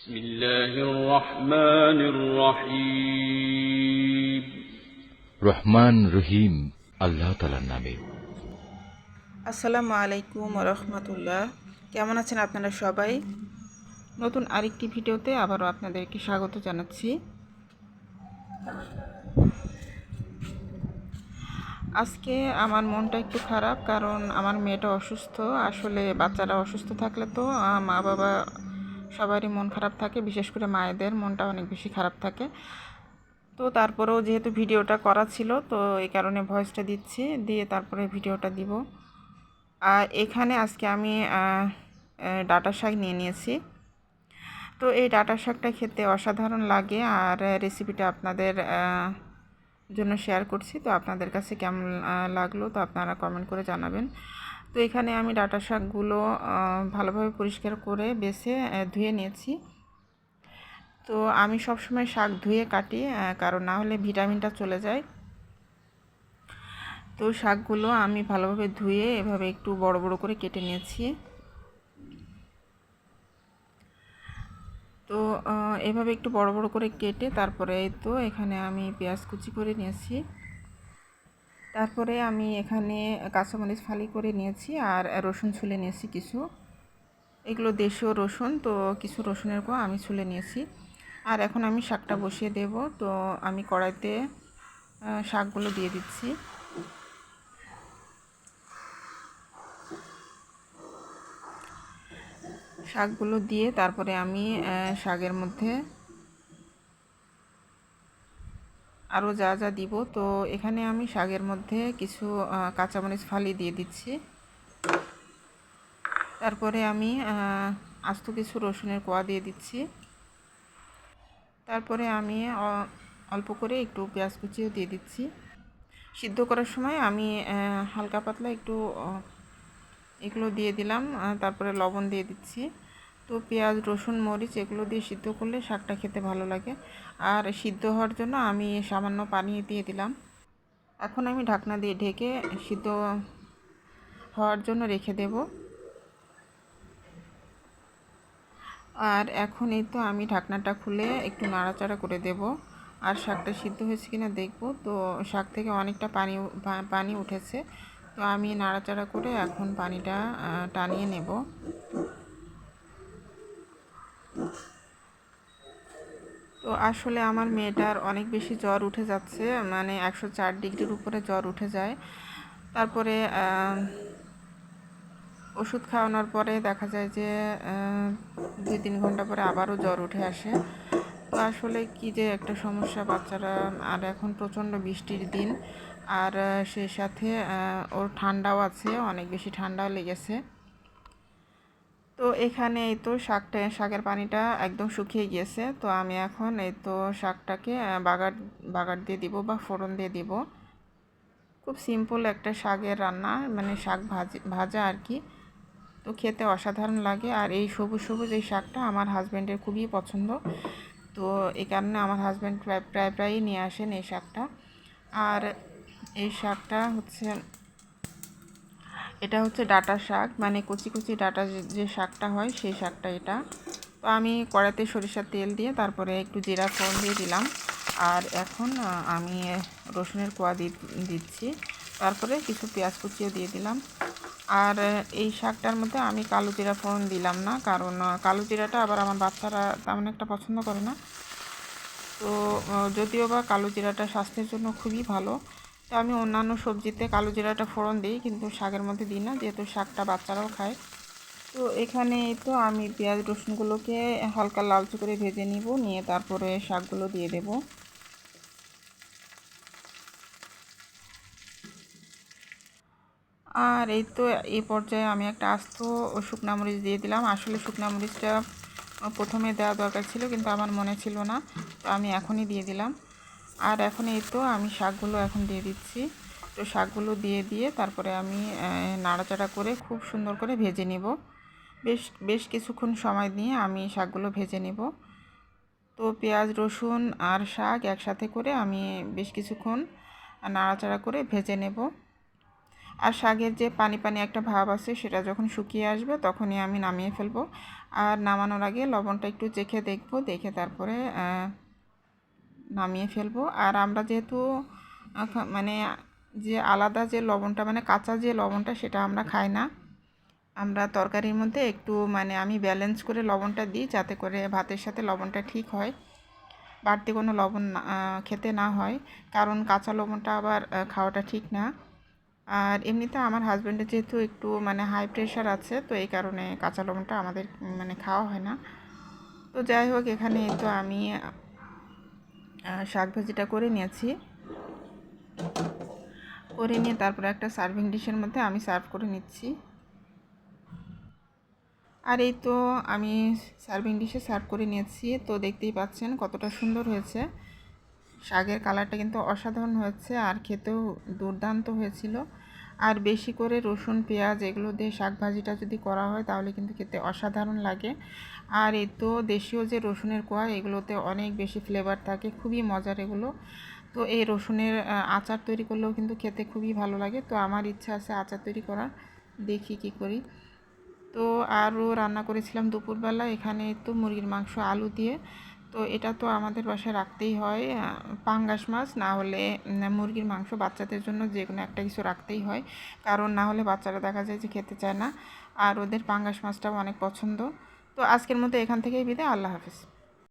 বিসমিল্লাহির রহমানির রহিম। রহমান রহিম আল্লাহ তাআলার নামে। আসসালামু আলাইকুম রহমতুল্লাহ। কেমন আছেন আপনারা সবাই? নতুন আরেকটি ভিডিওতে আবারও আপনাদেরকে স্বাগত জানাচ্ছি। আজকে আমার মনটা একটু খারাপ, কারণ আমার মেয়েটা অসুস্থ। আসলে বাচ্চারা অসুস্থ থাকলে তো মা বাবা সবারই মন খারাপ থাকে, বিশেষ করে মায়েদের মনটা অনেক বেশি খারাপ থাকে। তো তারপরেও যেহেতু ভিডিওটা করা ছিল, তো এই কারণে ভয়েসটা দিচ্ছি, দিয়ে তারপরে ভিডিওটা দিব। আর এখানে আজকে আমি ডাঁটা শাক নিয়ে নিয়েছি। তো এই ডাঁটা শাকটা খেতে অসাধারণ লাগে, আর রেসিপিটা আপনাদের জন্য শেয়ার করছি। তো আপনাদের কাছে কেমন লাগলো তো আপনারা কমেন্ট করে জানাবেন। তো এখানে আমি ডাঁটা শাকগুলো ভালোভাবে পরিষ্কার করে বেছে ধুয়ে নিয়েছি। তো আমি সবসময় শাক ধুয়ে কাটি, কারণ না হলে ভিটামিনটা চলে যায়। তো শাকগুলো আমি ভালোভাবে ধুয়ে এভাবে একটু বড় বড় করে কেটে নিয়েছি। তো এভাবে একটু বড় বড় করে কেটে তারপরে তো এখানে আমি পেঁয়াজ কুচি করে নিয়েছি। তারপরে আমি এখানে কাঁচামরিচ ফালি করে নিয়েছি, আর রসুন ছুলে নিয়েছি কিছু। এগুলো দেশীয় রসুন, তো কিছু রসুনের কোয়া আমি ছুলে নিয়েছি। আর এখন আমি শাকটা বসিয়ে দেব। তো আমি কড়াইতে শাকগুলো দিয়ে দিচ্ছি। শাকগুলো দিয়ে তারপরে আমি শাকের মধ্যে আরও যা যা দিব, তো এখানে আমি শাকের মধ্যে কিছু কাঁচামরিচ ফালি দিয়ে দিচ্ছি। তারপরে আমি আস্ত কিছু রসুনের কোয়া দিয়ে দিচ্ছি। তারপরে আমি অল্প করে একটু পেঁয়াজ কুচিও দিয়ে দিচ্ছি। সিদ্ধ করার সময় আমি হালকা পাতলা একটু এগুলো দিয়ে দিলাম, তারপরে লবণ দিয়ে দিচ্ছি। তো পেঁয়াজ রসুন মরিচ এগুলো দিয়ে সিদ্ধ করলে শাকটা খেতে ভালো লাগে। আর সিদ্ধ হওয়ার জন্য আমি সামান্য পানি দিয়ে দিলাম। এখন আমি ঢাকনা দিয়ে ঢেকে সিদ্ধ হওয়ার জন্য রেখে দেব। আর এখন এই তো আমি ঢাকনাটা খুলে একটু নাড়াচাড়া করে দেব, আর শাকটা সিদ্ধ হয়েছে কিনা দেখব। তো শাক থেকে অনেকটা পানি উঠেছে, তো আমি নাড়াচাড়া করে এখন পানিটা টানিয়ে নেব। তো আসলে আমার মেয়েটার অনেক বেশি জ্বর উঠে যাচ্ছে, মানে 104 ডিগ্রির উপরে জ্বর উঠে যায়। তারপরে ওষুধ খাওয়ানোর পরে দেখা যায় যে 2-3 ঘন্টা পরে আবারও জ্বর উঠে আসে। তো আসলে কি যে একটা সমস্যা বাচ্চারা। আর এখন প্রচণ্ড বৃষ্টির দিন, আর সেই সাথে ওর ঠান্ডাও আছে, অনেক বেশি ঠান্ডাও লেগেছে। তো এখানে এই তো শাকের পানিটা একদম শুকিয়ে গিয়েছে। তো আমি এখন এই তো শাকটাকে বাগার দিয়ে দিব বা ফোড়ন দিয়ে দিব। খুব সিম্পল একটা শাকের রান্না, মানে শাক ভাজা আর কি। তো খেতে অসাধারণ লাগে। আর এই সবুজ সবুজ এই শাকটা আমার হাজব্যান্ডের খুবই পছন্দ। তো এই কারণে আমার হাজব্যান্ড প্রায়ই নিয়ে আসেন এই শাকটা। আর এই শাকটা হচ্ছে, এটা হচ্ছে ডাঁটা শাক, মানে কচি কচি ডাঁটা যে শাকটা হয় সেই শাকটা এটা। তো আমি কড়াইতে সরিষার তেল দিয়ে তারপরে একটু জিরা ফোড়ন দিয়ে দিলাম। আর এখন আমি রসুনের কোয়া দিচ্ছি। তারপরে কিছু পেঁয়াজ কুচিও দিয়ে দিলাম। আর এই শাকটার মধ্যে আমি কালো জিরা ফোড়ন দিলাম না, কারণ কালো জিরাটা আবার আমার বাচ্চারা তেমন একটা পছন্দ করে না। তো যদিও বা কালো জিরাটা স্বাস্থ্যের জন্য খুবই ভালো, তো আমি অন্যান্য সবজিতে কালো জিরাটা ফোড়ন দিই, কিন্তু শাকের মধ্যে দিই না, যেহেতু শাকটা বাচ্চারাও খায়। তো এখানে তো আমি পেঁয়াজ রসুনগুলোকে হালকা লালচে করে ভেজে নিয়ে তারপরে শাকগুলো দিয়ে দেব। আর এই তো এই পর্যায়ে আমি একটা আস্ত শুকনা মরিচ দিয়ে দিলাম। আসলে শুকনা মরিচটা প্রথমে দেওয়া দরকার ছিল, কিন্তু আমার মনে ছিল না, তো আমি এখনই দিয়ে দিলাম। আর এখন এই তো আমি শাকগুলো এখন দিয়ে দিচ্ছি। তো শাকগুলো দিয়ে তারপরে আমি নাড়াচাড়া করে খুব সুন্দর করে ভেজে নেব। বেশ কিছুক্ষণ সময় নিয়ে আমি শাকগুলো ভেজে নেব। তো পেঁয়াজ রসুন আর শাক একসাথে করে আমি বেশ কিছুক্ষণ নাড়াচাড়া করে ভেজে নেব। আর শাকের যে পানি পানি একটা ভাব আছে সেটা যখন শুকিয়ে আসবে তখনই আমি নামিয়ে ফেলবো। আর নামানোর আগে লবণটা একটু চেখে দেখবো, দেখে তারপরে নামিয়ে ফেলবো। আর আমরা যেহেতু মানে যে আলাদা যে লবণটা মানে কাঁচা যে লবণটা সেটা আমরা খাই না। আমরা তরকারির মধ্যে একটু মানে আমি ব্যালেন্স করে লবণটা দিই যাতে করে ভাতের সাথে লবণটা ঠিক হয়, বাড়তি কোনো লবণ খেতে না হয়, কারণ কাঁচা লবণটা আবার খাওয়াটা ঠিক না। আর এমনিতে আমার হাজব্যান্ডের যেহেতু একটু মানে হাই প্রেশার আছে, তো এই কারণে কাঁচা লবণটা আমাদের মানে খাওয়া হয় না। তো যাই হোক, এখানে তো আমি শাক ভাজিটা করে নিয়েছি, করে নিয়ে তারপরে একটা সার্ভিং ডিশের মধ্যে আমি সার্ভ করে নিচ্ছি। আর এই তো আমি সার্ভিং ডিশে সার্ভ করে নিয়েছি। তো দেখতেই পাচ্ছেন কতটা সুন্দর হয়েছে, শাকের কালারটা কিন্তু অসাধারণ হয়েছে আর খেতেও দুর্দান্ত হয়েছিল। আর বেশি করে রসুন পেঁয়াজ এগুলো দিয়ে শাক ভাজিটা যদি করা হয় তাহলে কিন্তু খেতে অসাধারণ লাগে। আর এই তো দেশীয় যে রসুনের কোয়া, এগুলোতে অনেক বেশি ফ্লেভার থাকে, খুবই মজার এগুলো। তো এই রসুনের আচার তৈরি করলেও কিন্তু খেতে খুবই ভালো লাগে। তো আমার ইচ্ছা আছে আচার তৈরি করার, দেখি কি করি। তো আরও রান্না করেছিলাম দুপুরবেলা, এখানে তো মুরগির মাংস আলু দিয়ে। তো এটা তো আমাদের বাসায় রাখতেই হয়, পাঙ্গাস মাছ না হলে মুরগির মাংস, বাচ্চাদের জন্য যে কোনো একটা কিছু রাখতেই হয়, কারণ না হলে বাচ্চারা দেখা যায় যে খেতে চায় না। আর ওদের পাঙ্গাস মাছটাও অনেক পছন্দ। তো আজকের মতো এখান থেকেই বিদায়, আল্লাহ হাফেজ।